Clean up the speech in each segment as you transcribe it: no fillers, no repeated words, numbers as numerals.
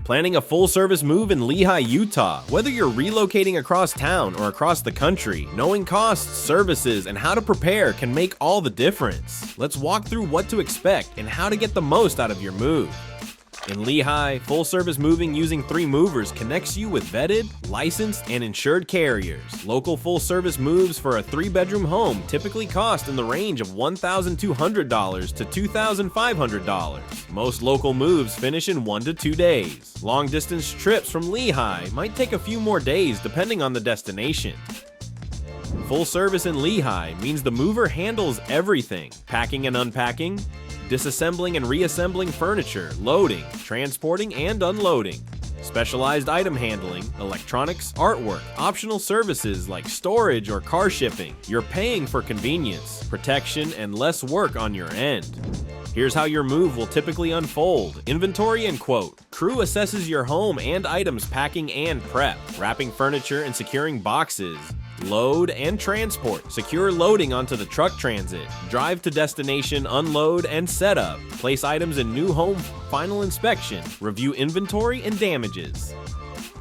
Planning a full-service move in Lehi, Utah. Whether you're relocating across town or across the country, knowing costs, services, and how to prepare can make all the difference. Let's walk through what to expect and how to get the most out of your move. In Lehi, full-service moving using 3 movers connects you with vetted, licensed, and insured carriers. Local full-service moves for a 3-bedroom home typically cost in the range of $1,200 to $2,500. Most local moves finish in 1 to 2 days. Long-distance trips from Lehi might take a few more days depending on the destination. Full service in Lehi means the mover handles everything: packing and unpacking, disassembling and reassembling furniture, loading, transporting and unloading, specialized item handling, electronics, artwork, optional services like storage or car shipping. You're paying for convenience, protection, and less work on your end. Here's how your move will typically unfold. Inventory and quote. Crew assesses your home and items packing and prep, wrapping furniture and securing boxes. Load and transport. Secure loading onto the truck transit. Drive to destination, unload, and setup. Place items in new home, final inspection. Review inventory and damages.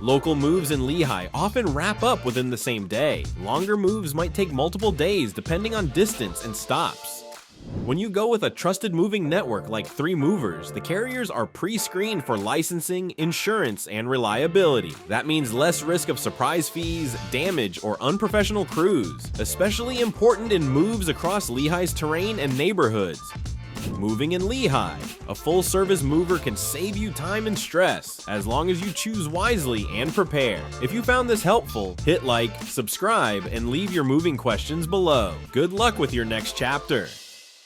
Local moves in Lehi often wrap up within the same day. Longer moves might take multiple days depending on distance and stops. When you go with a trusted moving network like 3 movers, the carriers are pre-screened for licensing, insurance, and reliability. That means less risk of surprise fees, damage, or unprofessional crews, especially important in moves across Lehi's terrain and neighborhoods. Moving in Lehi. A full-service mover can save you time and stress, as long as you choose wisely and prepare. If you found this helpful, hit like, subscribe, and leave your moving questions below. Good luck with your next chapter.